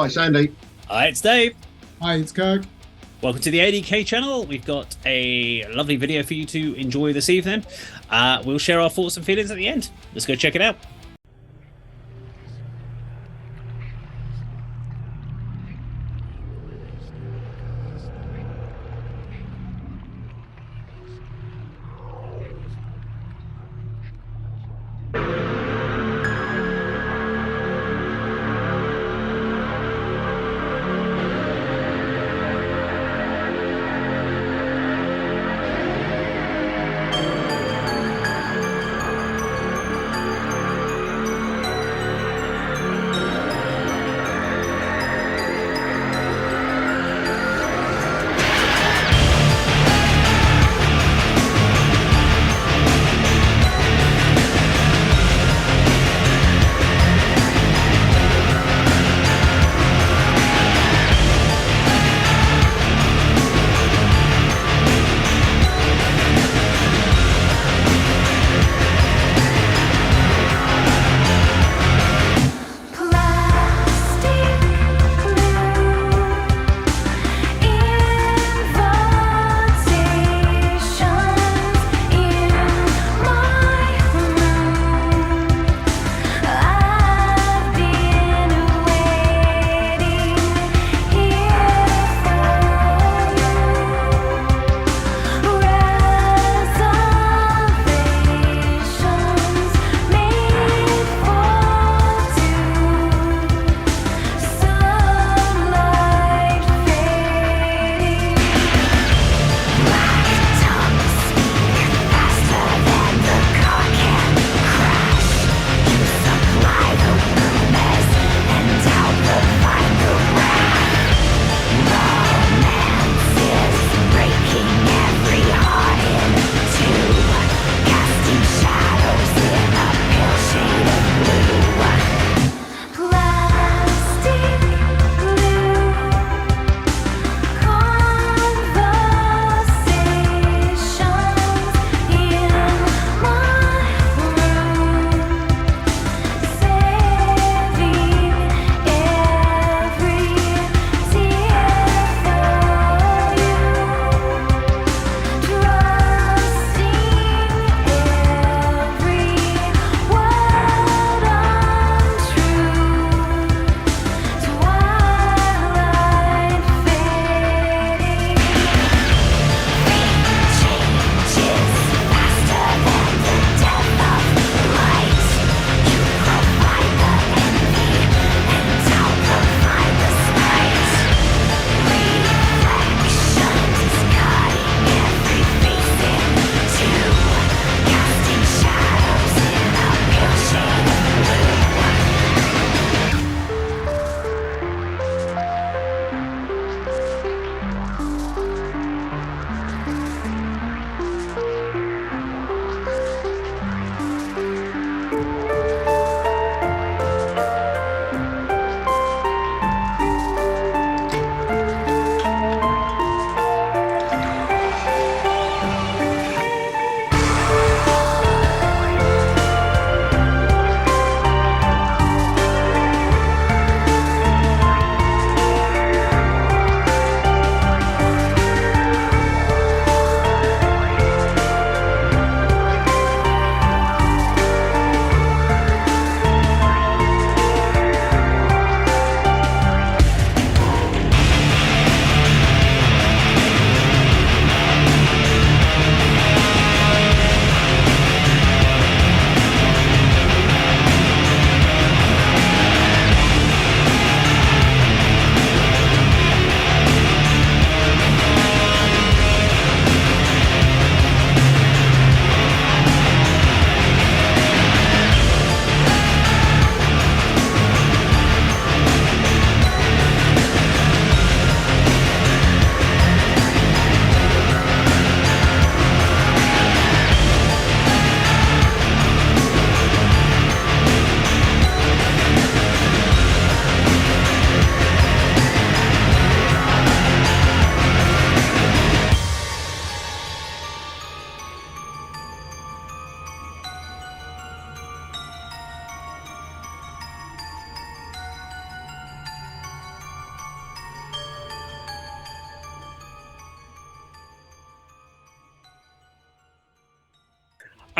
Hi, it's Andy. Hi, it's Dave. Hi, it's Kirk. Welcome to the A.D.K channel. We've got a lovely video for you to enjoy this evening. We'll share our thoughts and feelings at the end. Let's go check it out.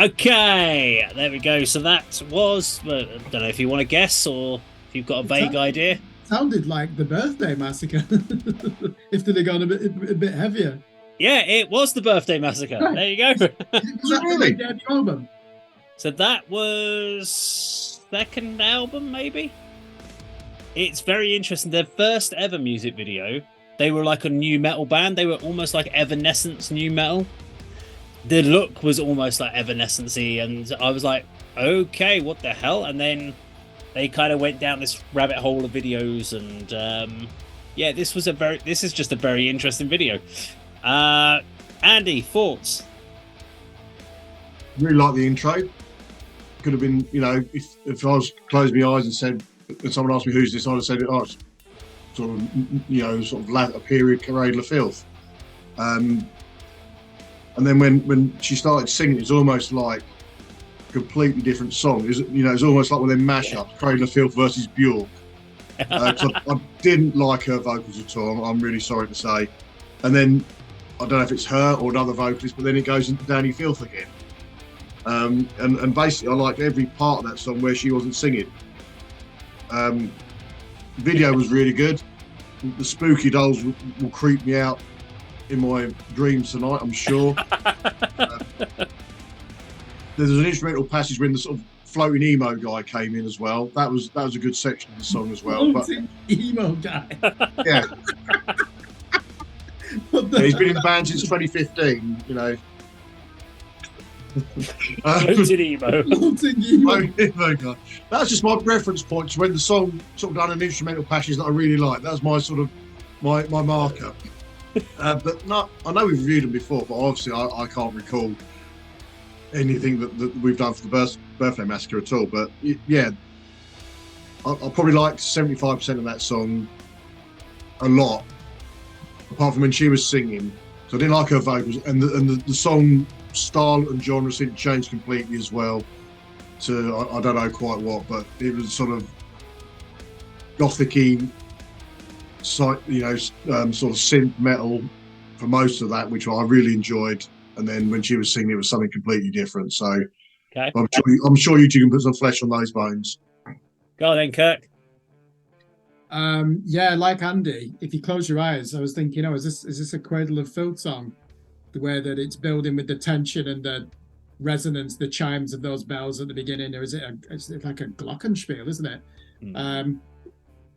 Okay, there we go. So that was, I don't know if you want to guess or if you've got a vague idea. Sounded like the Birthday Massacre. If they'd have gone a bit heavier. Yeah, it was the Birthday Massacre. There you go. Was that really the album? So that was second album, maybe? It's very interesting. Their first ever music video, they were like a new metal band. They were almost like Evanescence new metal. The look was almost like Evanescence-y, and I was like, okay, what the hell? And then they kind of went down this rabbit hole of videos, and yeah, this is just a very interesting video. Andy, thoughts? Really like the intro. Could have been, you know, if I was closed my eyes and said, and someone asked me who's this, I'd have said, oh, it's sort of, you know, sort of latter period Cradle of Filth. And then when she started singing, it's almost like a completely different song. You know, it's almost like one of them mashups, Cradle of Filth versus Bjork. I didn't like her vocals at all. I'm really sorry to say. And then I don't know if it's her or another vocalist, but then it goes into Danny Filth again. And basically, I liked every part of that song where she wasn't singing. Video was really good. The spooky dolls will creep me out in my dreams tonight, I'm sure. There's an instrumental passage when the sort of floating emo guy came in as well. That was a good section of the song as well. Floating emo guy. Yeah. He's been in the band since 2015, you know. Floating emo. That's just my reference point to when the song sort of done an instrumental passage that I really like. That's my sort of my marker. But no, I know we've reviewed them before, but obviously I can't recall anything that we've done for the Birthday Massacre at all. But yeah, I probably liked 75% of that song a lot, apart from when she was singing. So I didn't like her vocals, and the song style and genre seemed to change completely as well to I don't know quite what, but it was sort of gothic-y, you know, sort of synth metal for most of that, which I really enjoyed. And then when she was singing, it was something completely different. So okay. I'm sure you two can put some flesh on those bones. Go on then, Kirk. Yeah, like Andy, if you close your eyes, I was thinking, oh, is this a Cradle of Filth song? The way that it's building with the tension and the resonance, the chimes of those bells at the beginning, or is it like a glockenspiel, isn't it?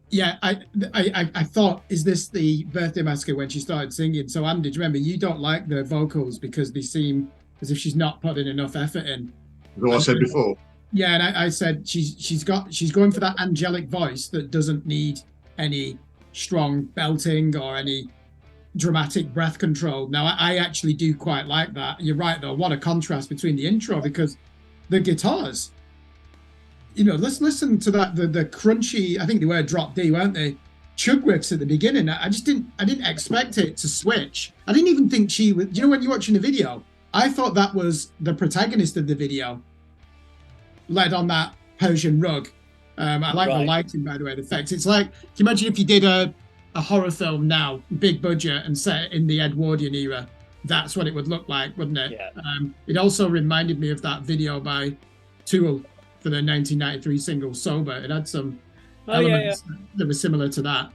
Yeah, I thought, is this the Birthday Massacre when she started singing? So Andy, do you remember, you don't like the vocals because they seem as if she's not putting enough effort in. What I said before. Yeah, and I said she's going for that angelic voice that doesn't need any strong belting or any dramatic breath control. Now, I actually do quite like that. You're right, though. What a contrast between the intro, because the guitars, you know, let's listen to that, the crunchy, I think they were drop D, weren't they? Chugwicks at the beginning. I didn't expect it to switch. I didn't even think she was, you know, when you're watching the video, I thought that was the protagonist of the video, led on that Persian rug. I like the lighting, by the way, the effects. It's like, can you imagine if you did a horror film now, big budget, and set it in the Edwardian era? That's what it would look like, wouldn't it? Yeah. It also reminded me of that video by Tool for the 1993 single Sober. It had some elements that were similar to that.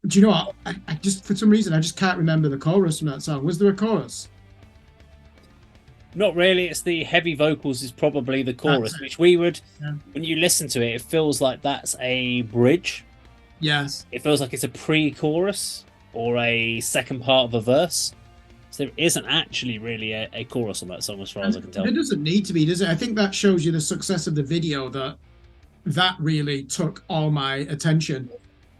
Do you know what? I just, for some reason, I just can't remember the chorus from that song. Was there a chorus? Not really. It's the heavy vocals is probably the chorus, which we would, when you listen to it, it feels like that's a bridge. Yes. It feels like it's a pre-chorus or a second part of a verse. So there isn't actually really a chorus on that song, as far as I can tell. It doesn't need to be, does it? I think that shows you the success of the video, that really took all my attention.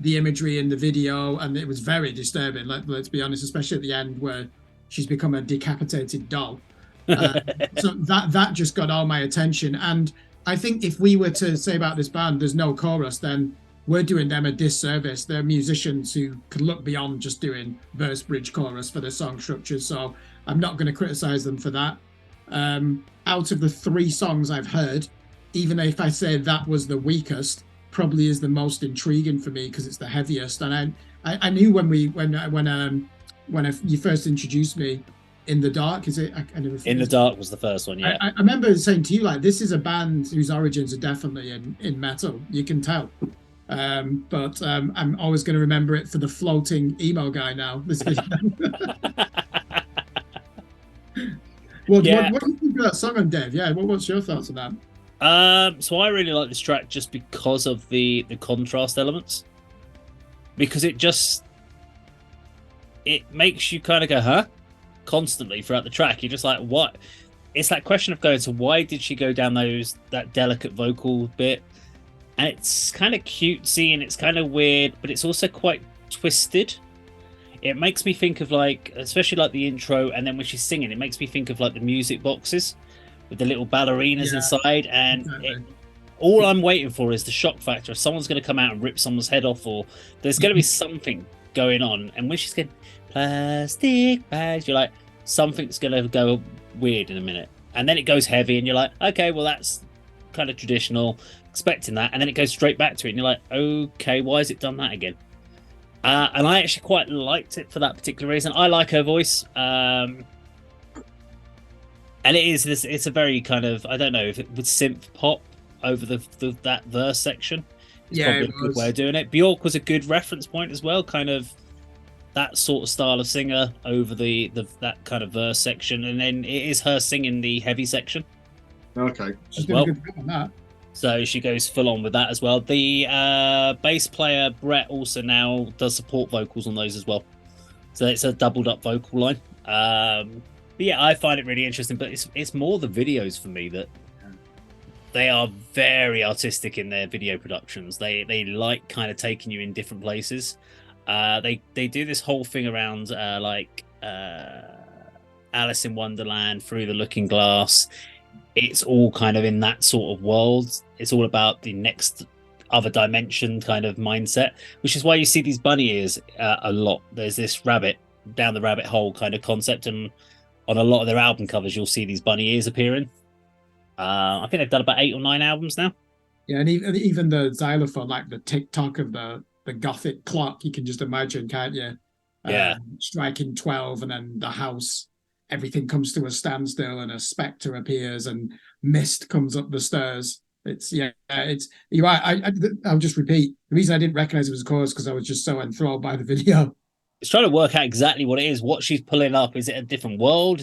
The imagery in the video, and it was very disturbing, let's be honest, especially at the end where she's become a decapitated doll. So that just got all my attention. And I think if we were to say about this band, there's no chorus, then we're doing them a disservice. They're musicians who could look beyond just doing verse, bridge, chorus for their song structures. So I'm not going to criticize them for that. Out of the 3 songs I've heard, even if I say that was the weakest, probably is the most intriguing for me because it's the heaviest. And I knew when you first introduced me In the Dark, is it? I never In the Dark was the first one, yeah. I remember saying to you, like, this is a band whose origins are definitely in metal. You can tell. But I'm always going to remember it for the floating emo guy now. This video. What do you think of that song on Dave? Yeah, what's your thoughts on that? So I really like this track just because of the contrast elements. Because it makes you kind of go, huh? Constantly throughout the track. You're just like, what? It's that question of going, so why did she go down that delicate vocal bit? And it's kind of cutesy and it's kind of weird, but it's also quite twisted. It makes me think of, like, especially like the intro, and then when she's singing, it makes me think of like the music boxes with the little ballerinas inside. And all I'm waiting for is the shock factor. If someone's going to come out and rip someone's head off, or there's going to be something going on. And when she's getting plastic bags, you're like, something's going to go weird in a minute. And then it goes heavy, and you're like, okay, well, that's kind of traditional, expecting that. And then it goes straight back to it, and you're like, okay, why has it done that again? And I actually quite liked it for that particular reason. I like her voice. And it's a very kind of, I don't know if it would synth pop over that verse section. It's probably a good way of doing it. Bjork was a good reference point as well, kind of that sort of style of singer over that kind of verse section, and then it is her singing the heavy section. Okay, she's doing a good job on that. So she goes full on with that as well. The bass player Brett also now does support vocals on those as well. So it's a doubled up vocal line. But yeah, I find it really interesting. But it's more the videos for me that they are very artistic in their video productions. They like kind of taking you in different places. They do this whole thing around Alice in Wonderland, Through the Looking Glass. It's all kind of in that sort of world. It's all about the next other dimension kind of mindset, which is why you see these bunny ears a lot. There's this rabbit down the rabbit hole kind of concept, and on a lot of their album covers, you'll see these bunny ears appearing. I think they've done about 8 or 9 albums now. Yeah, and even the xylophone, like the tick-tock of the gothic clock, you can just imagine, can't you? Yeah. Striking 12, and then the house, everything comes to a standstill, and a spectre appears, and mist comes up the stairs. You're right. I'll just repeat. The reason I didn't recognize it was, of course, because I was just so enthralled by the video. It's trying to work out exactly what it is, what she's pulling up. Is it a different world?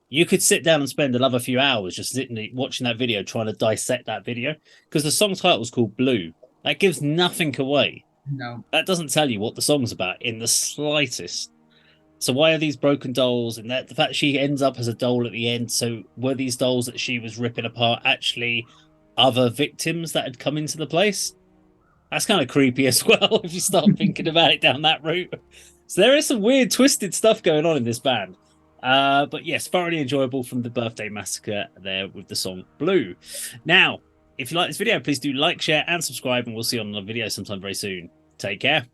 You could sit down and spend another few hours just sitting watching that video, trying to dissect that video, because the song title is called Blue. That gives nothing away. No, that doesn't tell you what the song's about in the slightest. So why are these broken dolls? And the fact she ends up as a doll at the end. So were these dolls that she was ripping apart actually other victims that had come into the place? That's kind of creepy as well if you start thinking about it down that route. So there is some weird, twisted stuff going on in this band. But yes, thoroughly enjoyable from the Birthday Massacre there with the song Blue. Now, if you like this video, please do like, share, and subscribe, and we'll see you on another video sometime very soon. Take care.